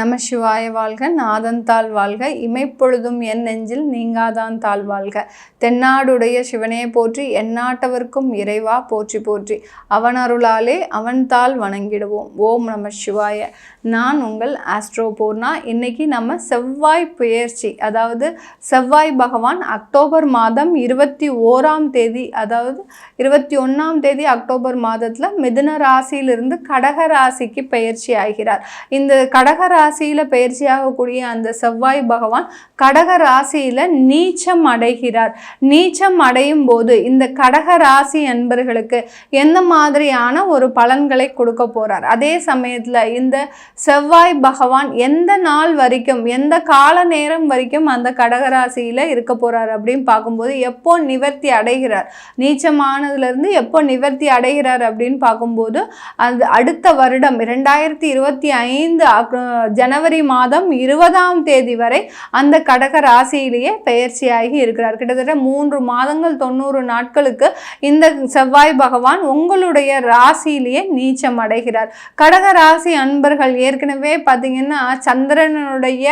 நம சிவாய வாழ்க, நாதன் தாள் வாழ்க, இமைப்பொழுதும் என் நெஞ்சில் நீங்காதான் தாள் வாழ்க. தென்னாடுடைய சிவனே போற்றி, எந்நாட்டவர்க்கும் இறைவா போற்றி போற்றி. அவன் அருளாலே அவன் தாள் வணங்கிடுவோம். ஓம் நம சிவாய. நான் உங்கள் ஆஸ்ட்ரோ பூர்ணா. இன்னைக்கு நம்ம செவ்வாய் பெயர்ச்சி, அதாவது செவ்வாய் பகவான் அக்டோபர் மாதம் 21ஆம் தேதி, அதாவது 21ஆம் தேதி அக்டோபர் மாதத்தில் மிதுன ராசியிலிருந்து கடக ராசிக்கு பெயர்ச்சி ஆகிறார். இந்த கடக ராசியில பெயர்ச்சியாகக்கூடிய அந்த செவ்வாய் பகவான் கடக ராசியில நீச்சம் அடைகிறார். நீச்சம் அடையும் போது இந்த கடக ராசி என்பர்களுக்கு எந்த மாதிரியான ஒரு பலன்களை கொடுக்க போறார்? அதே சமயத்துல இந்த செவ்வாய் பகவான் எந்த நாள் வரைக்கும், எந்த கால நேரம் வரைக்கும் அந்த கடகராசியில இருக்க போறார் அப்படின்னு பார்க்கும்போது, எப்போ நிவர்த்தி அடைகிறார், நீச்சமானதுல இருந்து எப்போ நிவர்த்தி அடைகிறார் அப்படின்னு பார்க்கும்போது, அது அடுத்த வருடம் 2025 ஜனவரி மாதம் 20ஆம் தேதி வரை அந்த கடக ராசியிலேயே பெயர்ச்சியாகி இருக்கிறார். கிட்டத்தட்ட 3 மாதங்கள் 90 நாட்களுக்கு இந்த செவ்வாய் பகவான் உங்களுடைய ராசியிலேயே நீச்சம் அடைகிறார். கடக ராசி அன்பர்கள் ஏற்கனவே பார்த்தீங்கன்னா சந்திரனுடைய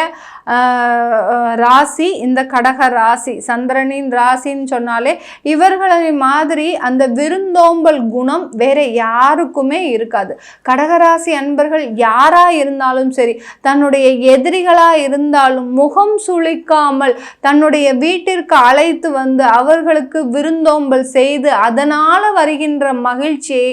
ராசி இந்த கடக ராசி, சந்திரனின் ராசின்னு சொன்னாலே இவர்களை மாதிரி அந்த விருந்தோம்பல் குணம் வேற யாருக்குமே இருக்காது. கடகராசி அன்பர்கள் யாரா இருந்தாலும் சரி, தன்னுடைய எதிரிகளா இருந்தாலும் முகம் சுளிக்காமல் தன்னுடைய வீட்டிற்கு அழைத்து வந்து அவர்களுக்கு விருந்தோம்பல் செய்து அதனால வருகின்ற மகிழ்ச்சியை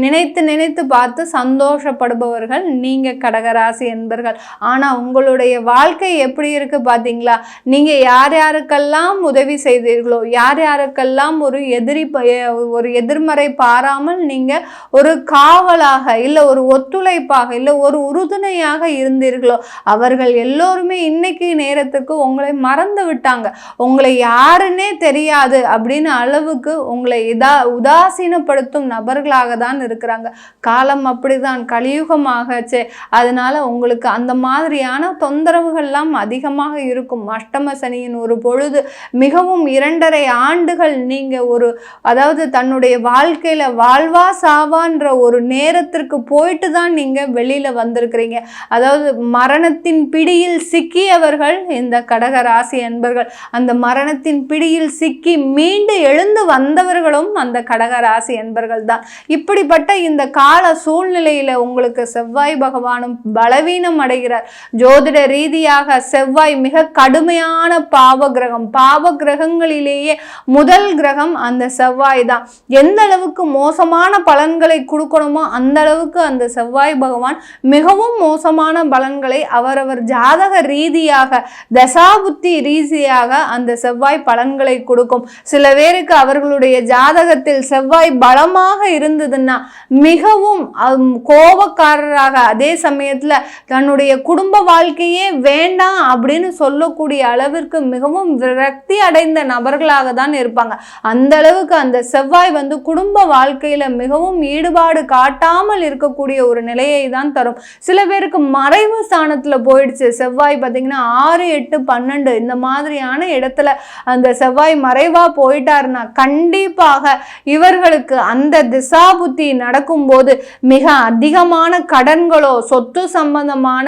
நினைத்து நினைத்து பார்த்து சந்தோஷப்படுபவர்கள் நீங்க கடகராசி என்பர்கள். ஆனா உங்களுடைய வாழ்க்கை எப்படி இருக்கு பாத்தீங்களா? நீங்க யார் யாருக்கெல்லாம் உதவி செய்தீர்களோ, யார் யாருக்கெல்லாம் ஒரு எதிர்மறை பாராமல் நீங்க ஒரு காவலாக இல்ல ஒரு ஒத்துழைப்பாக இல்ல ஒரு உறுதுணையாக இருந்தீர்களோ, அவர்கள் எல்லோருமே இன்னைக்கு நேரத்துக்கு உங்களை மறந்து விட்டாங்க. உங்களை யாருன்னே தெரியாது அப்படின்னு அளவுக்கு உங்களை உதாசீனப்படுத்தும் நபர்களாக தான் இருக்கிறாங்க. காலம் அப்படிதான், கலியுகமாகச்சே. அதனால உங்களுக்கு அந்த மாதிரியான தொந்தரவுகள்லாம் அதிகமாக இருக்கும். அஷ்டம சனியின் ஒரு பொழுது மிகவும் 2.5 ஆண்டுகள் நீங்க அதாவது தன்னுடைய வாழ்க்கையில வாழ்வா சாவான்ற ஒரு நேரத்திற்கு போயிட்டு தான் நீங்க வெளியில வந்திருக்கிறீங்க. அதாவது மரணத்தின் பிடியில் சிக்கியவர்கள் இந்த கடக ராசி என்பர்கள். அந்த மரணத்தின் பிடியில் சிக்கி மீண்டு எழுந்து வந்தவர்களும் அந்த கடக ராசி என்பர்கள் தான். இப்படிப்பட்ட இந்த கால சூழ்நிலையில உங்களுக்கு செவ்வாய் பகவானும் பலவீனம் அடைகிறார். ஜோதிட ரீதியாக செவ்வாய் மிக கடுமையான பாவ கிரகம். பாவ கிரகங்களிலேயே முதல் கிரகம் அந்த செவ்வாய் தான். எந்த அளவுக்கு மோசமான பலன்களை கொடுக்கணுமோ அந்த அளவுக்கு அந்த செவ்வாய் பகவான் மிகவும் மோசமான பலன்களை அவரவர் ஜாதக ரீதியாக, தசாபுத்தி ரீதியாக அந்த செவ்வாய் பலன்களை கொடுக்கும். சில பேருக்கு அவர்களுடைய ஜாதகத்தில் செவ்வாய் பலமாக இருந்ததுன்னா மிகவும் கோபக்காரராக, அதே சமயத்துல தன்னுடைய குடும்ப வாழ்க்கையே வேண்டாம் அப்படின்னு சொல்லக்கூடிய அளவிற்கு மிகவும் விரக்தி அடைந்த நபர்களாக தான் இருப்பாங்க. அந்த அளவுக்கு அந்த செவ்வாய் குடும்ப வாழ்க்கையில மிகவும் ஈடுபாடு காட்டாமல் இருக்கக்கூடிய ஒரு நிலையை தான் தரும். சில பேருக்கு மறைவு ஸ்தானத்துல போயிடுச்சு செவ்வாய். பார்த்தீங்கன்னா 6, 8, 12 இந்த மாதிரியான இடத்துல அந்த செவ்வாய் மறைவா போயிட்டாருன்னா கண்டிப்பாக இவர்களுக்கு அந்த திசாபுத்தி நடக்கும்போது மிக அதிகமான கடன்களோ, சொத்து சம்பந்தமான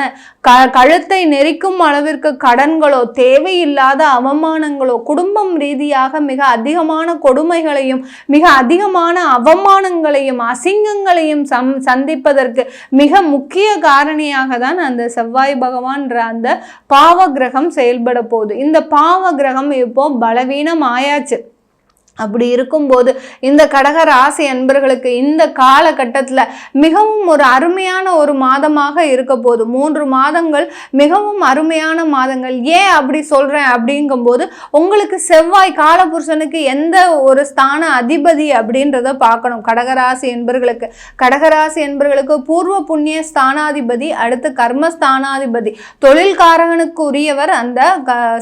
கழுத்தை நெரிக்கும் அளவிற்கு கடன்களோ, தேவையில்லாத அவமானங்களோ, குடும்பம் ரீதியாக மிக அதிகமான கொடுமைகளையும் மிக அதிகமான அவமானங்களையும் அசிங்கங்களையும் சந்திப்பதற்கு மிக முக்கிய காரணியாக தான் அந்த செவ்வாய் பகவான்ற அந்த பாவ கிரகம் செயல்பட போகுது. இந்த பாவ கிரகம் இப்போ பலவீனம் ஆயாச்சு. அப்படி இருக்கும்போது இந்த கடக ராசி அன்பர்களுக்கு இந்த காலகட்டத்தில் மிகவும் ஒரு அருமையான ஒரு மாதமாக இருக்க போகுது. 3 மாதங்கள் மிகவும் அருமையான மாதங்கள். ஏன் அப்படி சொல்றேன் அப்படிங்கும்போது, உங்களுக்கு செவ்வாய் காலபுருஷனுக்கு எந்த ஒரு ஸ்தான அதிபதி அப்படின்றத பார்க்கணும். கடகராசி என்பர்களுக்கு பூர்வ புண்ணிய ஸ்தானாதிபதி, அடுத்து கர்மஸ்தானாதிபதி, தொழில்காரகனுக்கு உரியவர் அந்த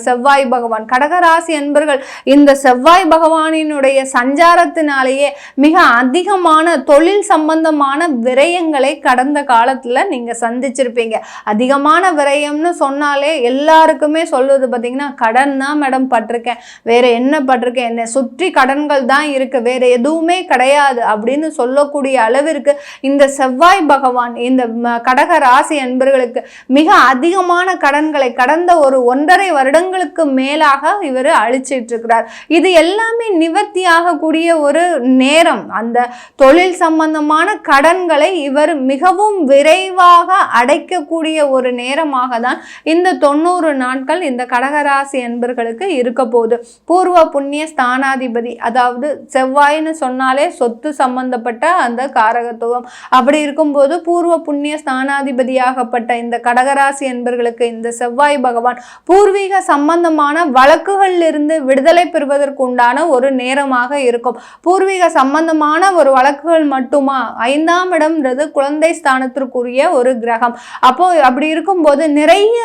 செவ்வாய் பகவான். கடகராசி என்பர்கள் இந்த செவ்வாய் பகவானின் செவ்வாயினுடைய சஞ்சாரத்தினாலேயே மிக அதிகமான தொழில் சம்பந்தமான விரயங்களை கடந்த காலத்துல நீங்க சந்திச்சிருப்பீங்க. அதிகமான விரயம்னு சொன்னாலே எல்லாருக்குமே சொல்வது பார்த்தீங்கன்னா கடன் தான் மேடம் பட்டிருக்கேன், வேற என்ன பட்டிருக்கேன், என்னை சுற்றி கடன்கள் தான் இருக்கு, வேற எதுவுமே கிடையாது அப்படின்னு சொல்லக்கூடிய அளவிற்கு இந்த செவ்வாய் பகவான் இந்த கடக ராசி அன்பர்களுக்கு மிக அதிகமான கடன்களை கடந்த ஒரு 1.5 வருடங்களுக்கு மேலாக இவர் அழிச்சிட்டு இருக்கிறார். இது எல்லாமே நிவர்த்தி ஆகக்கூடிய ஒரு நேரம். அந்த தொழில் சம்பந்தமான கடன்களை இவர் மிகவும் விரைவாக அடைக்கக்கூடிய ஒரு நேரமாக தான் இந்த 90 நாட்கள் இந்த கடகராசி அன்பர்களுக்கு இருக்க போகுது. பூர்வ புண்ணிய ஸ்தானாதிபதி, அதாவது செவ்வாய்னு சொன்னாலே சொத்து சம்பந்தப்பட்ட அந்த காரகத்துவம். அப்படி இருக்கும்போது பூர்வ புண்ணிய ஸ்தானாதிபதியாகப்பட்ட இந்த கடகராசி அன்பர்களுக்கு இந்த செவ்வாய் பகவான் பூர்வீக சம்பந்தமான வழக்குகளில் இருந்து விடுதலை பெறுவதற்கு உண்டான ஒரு நேரமாக இருக்கும். பூர்வீக சம்பந்தமான ஒரு வழக்குகள் மட்டுமா, 5ஆம் இடம்ன்றது குழந்தை ஸ்தானத்திற்குரிய ஒரு கிரகம். அப்போ அப்படி இருக்கும்போது நிறைய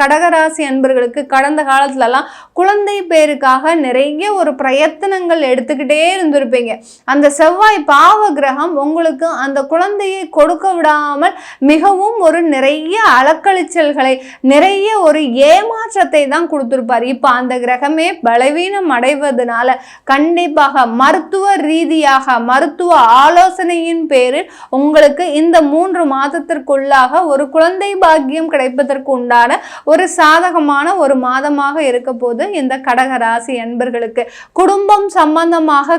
கடகராசி அன்பர்களுக்கு கடந்த காலத்துலலாம் குழந்தை பேருக்காக நிறைய ஒரு பிரயத்தனங்கள் எடுத்துக்கிட்டே இருந்திருப்பீங்க. அந்த செவ்வாய் பாவ கிரகம் உங்களுக்கு அந்த குழந்தையை கொடுக்க விடாமல் மிகவும் ஒரு நிறைய அலக்களிச்சல்களை, நிறைய ஒரு ஏமாற்றத்தை தான் கொடுத்திருப்பார். இப்ப அந்த கிரகமே பலவீனம் அடைவதனால கண்டிப்பாக மருத்துவ ரீதியாக மருத்துவ ஆலோசனையின் பேரில் உங்களுக்கு இந்த 3 மாதத்திற்குள்ளாக ஒரு குழந்தை பாக்கியம் கிடைப்பதற்கு உண்டான ஒரு சாதகமான ஒரு மாதமாக இருக்க போது இந்த கடகராசி அன்பர்களுக்கு. குடும்பம் சம்பந்தமாக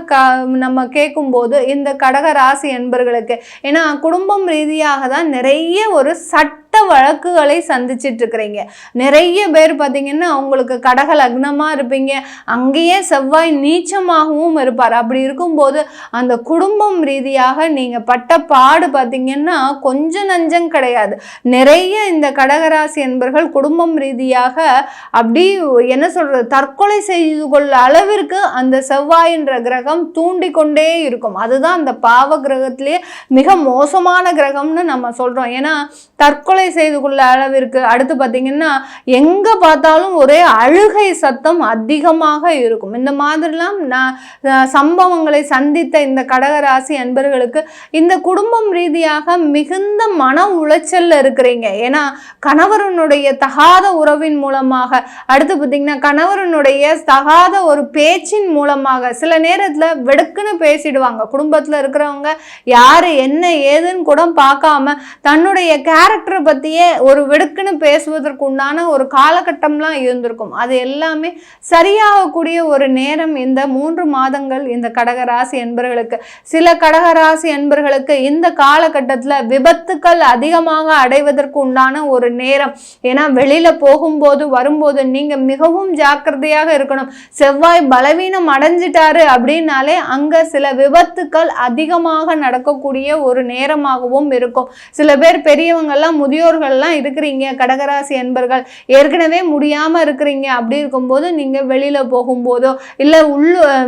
நம்ம கேட்கும் போது இந்த கடகராசி அன்பர்களுக்கு, ஏன்னா குடும்பம் ரீதியாக தான் நிறைய ஒரு சட்ட வழக்குகளை சந்திச்சிட்டு இருக்கிறீங்க. நிறைய பேர் பார்த்தீங்கன்னா உங்களுக்கு கடக லக்னமா இருப்பீங்க, அங்கேயே செவ்வாய் நீச்சமாகவும் இருப்பார். அப்படி இருக்கும்போது அந்த குடும்பம் ரீதியாக நீங்க பட்ட பாடு பார்த்தீங்கன்னா கொஞ்சம் நஞ்சம் கிடையாது. நிறைய இந்த கடகராசி என்பர்கள் குடும்பம் ரீதியாக அப்படி என்ன சொல்றது, தற்கொலை செய்து கொள்ள அளவிற்கு அந்த செவ்வாயின்ற கிரகம் தூண்டி கொண்டே இருக்கும். அதுதான் அந்த பாவ கிரகத்திலேயே மிக மோசமான கிரகம்னு நம்ம சொல்றோம். ஏன்னா தற்கொலை செய்து கொள்ள அளவிற்கு. அடுத்து பார்த்தீங்கன்னா எங்க பார்த்தாலும் ஒரே அழுகை சத்தம் அதிகமாக இருக்கும். இந்த மாதிரிலாம் சம்பவங்களை சந்தித்த இந்த கடகராசி அன்பர்களுக்கு இந்த குடும்பம் ரீதியாக மிகுந்த மன உளைச்சல்ல இருக்கிறீங்க. ஏன்னா கணவரனுடைய தகாத உறவின் மூலமாக, அடுத்து பார்த்தீங்கன்னா கணவரனுடைய தகாத ஒரு பேச்சின் மூலமாக சில நேரத்துல வெடுக்குன்னு பேசிடுவாங்க. குடும்பத்துல இருக்கிறவங்க யாரு என்ன ஏதுன்னு கூட பார்க்காம தன்னுடைய கேரக்டரை பத்தியே ஒரு வெடுக்குன்னு பேசுவதற்கு உண்டான ஒரு காலகட்டம்லாம் இருந்திருக்கும். அது எல்லாமே சரியாகக்கூடிய ஒரு நேரம் இந்த 3 மாதங்கள் இந்த கடகராசி என்பர்களுக்கு. சில கடகராசி என்பர்களுக்கு இந்த காலகட்டத்துல விபத்துக்கள் அதிகமாக அடைவதற்கு உண்டான ஒரு நேரம். ஏன்னா வெளியில போகும்போது வரும்போது நீங்க மிகவும் ஜாக்கிரதையாக இருக்கணும். செவ்வாய் பலவீனம் அடைஞ்சிட்டாரு அப்படின்னாலே அங்க சில விபத்துக்கள் அதிகமாக நடக்கக்கூடிய ஒரு நேரமாகவும் இருக்கும். சில பேர் பெரியவங்கெல்லாம் முதியோர்கள்லாம் இருக்கிறீங்க கடகராசி அன்பர்கள், ஏற்கனவே முடியாம இருக்கிறீங்க. அப்படி இருக்கும்போது நீங்க வெளியில போகும்போதோ இல்ல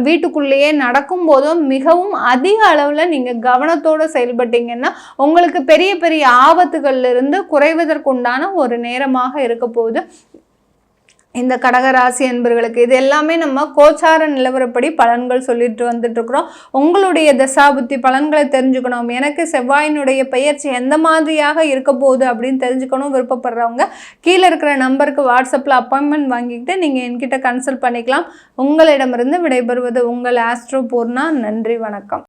வீட்டுக்குள்ளேயே நடக்கும் போதோ மிகவும் அதிக அளவுல நீங்க கவனத்தோட செயல்பட்டீங்கன்னா உங்களுக்கு பெரிய பெரிய ஆபத்துகள்ல இருந்து குறைவதற்குண்டான ஒரு நேரமாக இருக்க போகுது இந்த கடகராசி அன்பர்களுக்கு. இது எல்லாமே நம்ம கோச்சார நிலவரப்படி பலன்கள் சொல்லிட்டு வந்துட்டு இருக்கிறோம். உங்களுடைய தசாபுத்தி பலன்களை தெரிஞ்சுக்கணும், எனக்கு செவ்வாயினுடைய பெயர்ச்சி எந்த மாதிரியாக இருக்க போகுது அப்படின்னு தெரிஞ்சுக்கணும் விருப்பப்படுறவங்க கீழே இருக்கிற நம்பருக்கு வாட்ஸ்அப்பில் அப்பாயின்மெண்ட் வாங்கிக்கிட்டு நீங்கள் என்கிட்ட கன்சல்ட் பண்ணிக்கலாம். உங்களிடமிருந்து விடைபெறுவது உங்கள் ஆஸ்ட்ரோ பூர்ணா. நன்றி, வணக்கம்.